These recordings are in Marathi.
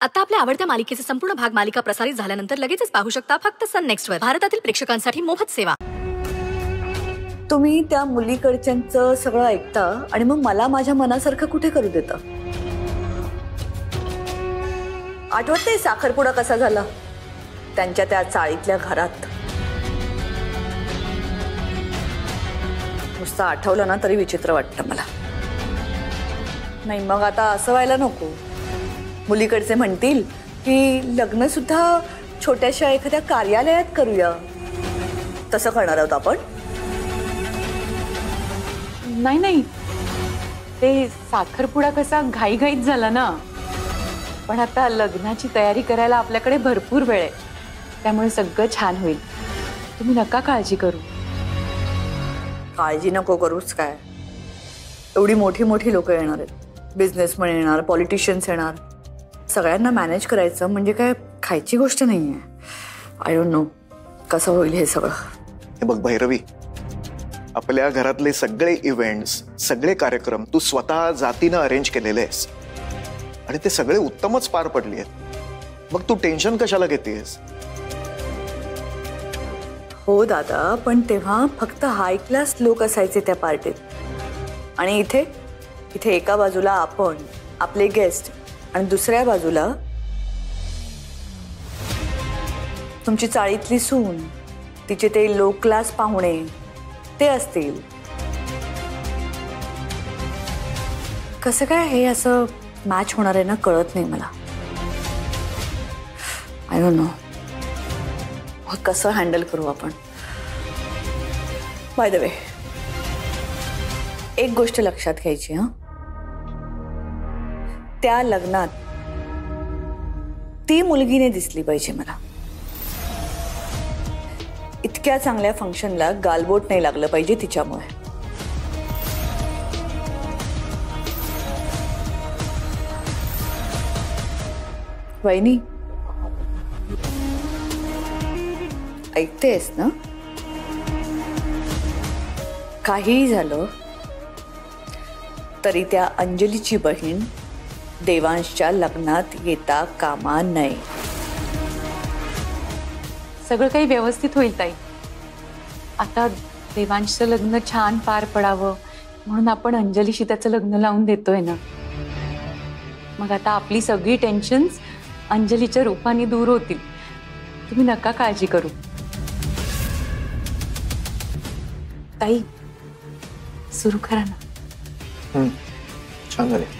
आता आपल्या आवडत्या मालिकेचे संपूर्ण भाग मालिका प्रसारित झाल्यानंतर लगेचच पाहू शकता फक्त सन नेक्स्ट वर. भारतातील प्रेक्षकांसाठी मोफत सेवा. तुम्ही त्या मुलीकडच्यांचं सगळं ऐकता आणि मग मला माझ्या मनासारखं कुठे करू देता? आठवत नाही साखरपुडा कसा झाला त्यांच्या त्या चाळीतल्या घरात? नुसतं आठवलं ना तरी विचित्र वाटतं मला. नाही मग आता असं व्हायला नको. मुलीकडचे म्हणतील की लग्न सुद्धा छोट्याशा एखाद्या कार्यालयात करूया. तसं करणार आहोत आपण? नाही नाही, ते साखरपुडा कसा घाईघाईत झाला ना. पण आता लग्नाची तयारी करायला आपल्याकडे भरपूर वेळ आहे, त्यामुळे सगळं छान होईल. तुम्ही नका काळजी करू. काळजी नको करूच काय, एवढी मोठी मोठी लोक येणार आहेत, बिझनेसमॅन येणार, पॉलिटिशियन्स येणार. सगळ्यांना मॅनेज करायचं म्हणजे काय खायची गोष्ट नाही आहे. आय डोंट नो कसं होईल हे सगळं. हे बघ भैरवी, आपल्या घरातले सगळे इव्हेंट्स, सगळे कार्यक्रम तू स्वतः जातीनं अरेंज केलेले आहेस आणि ते सगळे उत्तमच पार पडले आहेत. मग तू टेन्शन कशाला घेतेस? हो दादा, पण तेव्हा फक्त हाय क्लास लोक असायचे त्या पार्टीत, आणि इथे इथे एका बाजूला आपण, आपले गेस्ट, आणि दुसऱ्या बाजूला तुमची चाळीतली सून, तिचे ते लो क्लास पाहुणे ते असतील. कसं काय हे असं मॅच होणार आहे ना कळत नाही मला. आय डोंट नो कसं हँडल करू आपण. बाय द वे, एक गोष्ट लक्षात घ्यायची. त्या लग्नात ती मुलगीने दिसली पाहिजे मला. इतक्या चांगल्या फंक्शनला गालबोट नाही लागलं पाहिजे तिच्यामुळे. वहिनी ऐकतेस ना? काहीही झालं तरी त्या अंजलीची बहीण देवांशच्या लग्नात येता कामा नये. सगळं काही व्यवस्थित होईल ताई. आता देवांशचं लग्न छान पार पडावं म्हणून आपण अंजलीशी त्याचं लग्न लावून देतोय ना. मग आता आपली सगळी टेन्शन्स अंजलीच्या रूपाने दूर होतील. तुम्ही नका काळजी करू. ताई सुरू करा ना. छान झाले.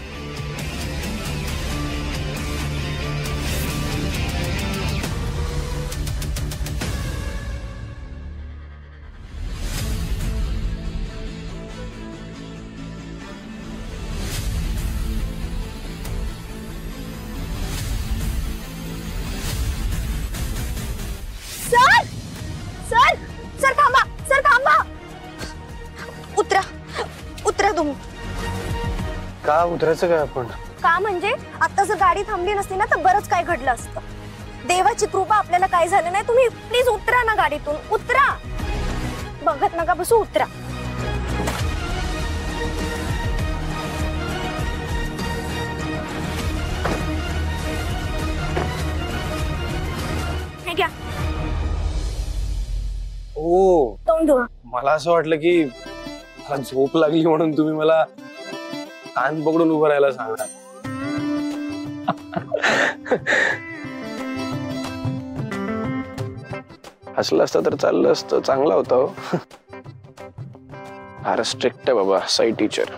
सर सर सर थांबा, सर थांबा. उतरा उतरा तुम्ही. का उतरायचं काय आपण? का म्हणजे आता जर गाडी थांबली नसती ना तर बरंच काय घडलं असतं. देवाची कृपा आपल्याला काय झालं नाही. तुम्ही प्लीज उतरा ना गाडीतून. उतरा. बघत नका बसू. उतरा. हे घ्या. ओ, तोंड धुवा. मला असं वाटलं की मला झोप लागली म्हणून तुम्ही मला कान पकडून उभं राहायला सांगणार. हसलं असतं तर चाललं असतं. चांगला होता हो. फार स्ट्रिक्ट आहे बाबा साई टीचर.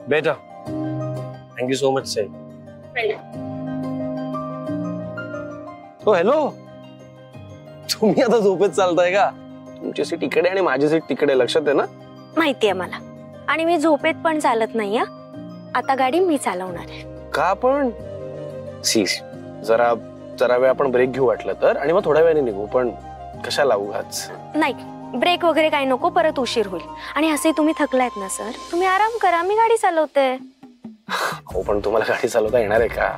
बेटा थँक्यू सो मच साई. हो हॅलो, तुम्ही आता झोपेत चालताय का? तुमची सीट इकडे आणि माझी सीट तिकडे, लक्षात आहे ना? माहितीये मला. आणि मी झोपेत पण चालत नाही. आता गाडी मी चालवणार आहे. का पण? सीस जरा जरा वेळ आपण ब्रेक घेऊ वाटलं तर, आणि मग थोड्या वेळाने निघू. पण कशाला उगाच? नाही, ब्रेक वगैरे काही नको, परत उशीर होईल. आणि असे तुम्ही थकलायत ना सर, तुम्ही आराम करा. मी गाडी चालवते. हो पण तुम्हाला गाडी चालवता येणार आहे का?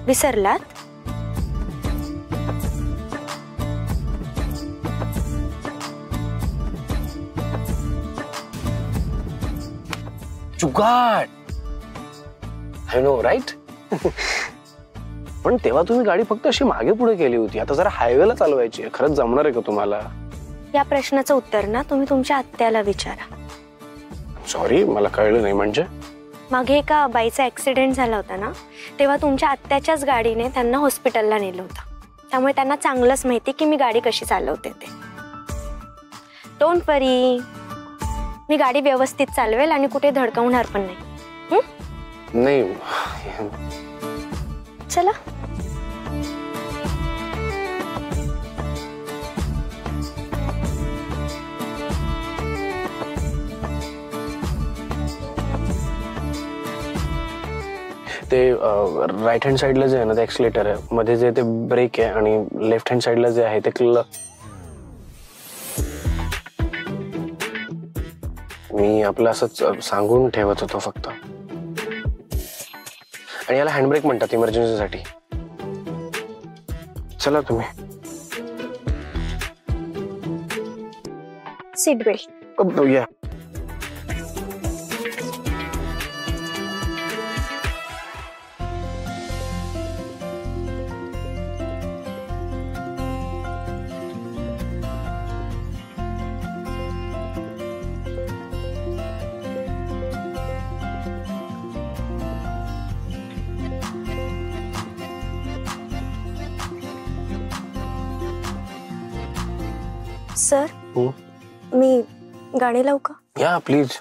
विसरलात? जुगाड. I know right. पण तेव्हा तुम्ही गाडी फक्त अशी मागे पुढे केली होती, आता जरा हायवेला चालवायची. खरंच जमणार आहे का तुम्हाला? या प्रश्नाचं उत्तर ना तुम्ही तुमच्या आत्याला विचारा. सॉरी, मला कळलं नाही. म्हणजे मागे एका बाईचा ऍक्सिडेंट झाला होता ना, तेव्हा तुमच्या आत्याच्याच गाडीने त्यांना हॉस्पिटलला नेलं होतं. त्यामुळे त्यांना चांगलंच माहिती की मी गाडी कशी चालवते ते. डोंट वरी, मी गाडी व्यवस्थित चालवेल आणि कुठे धडकवणार पण नाही. नाही. चला. ते राईट हँड साईडला जे आहे ना ते एक्सिलेटर आहे, मध्ये जे ते ब्रेक आहे, आणि लेफ्ट हँड साईडला जे आहे ते मी आपलं असंच सांगून ठेवत होतो फक्त. आणि याला हँडब्रेक म्हणतात इमर्जन्सीसाठी. चला तुम्ही. Seat belt. या. सर, मी गाणी लावू का? या प्लीज.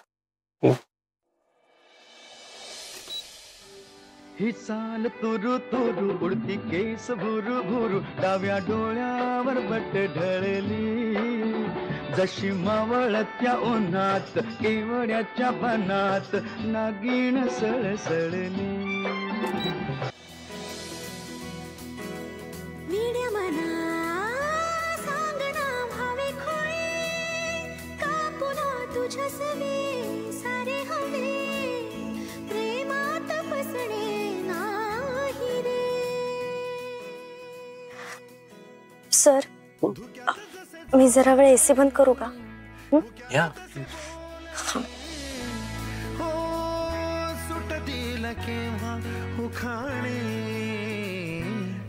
ही चाल तुरु तुरु उडती केस भुरु भुरु, डाव्या डोळ्यावर बट ढळली, जशी मावळत्या उन्हात केवड्याच्या बनात नागिण सळसळली. सर, मी जरा वेळ एसी बंद करू का? या.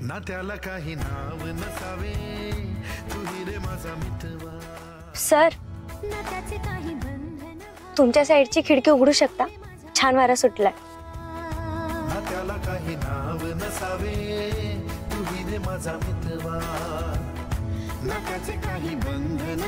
ना त्याला काही नाव नसावे, तुही रे माझा मितवा. सर, तुमच्या साईडची खिडकी उघडू शकता? छान वारा सुटलाय. ना त्याला काही नाव नसावे, तुही रे माझा मितवा. ना त्याचे काही बंधन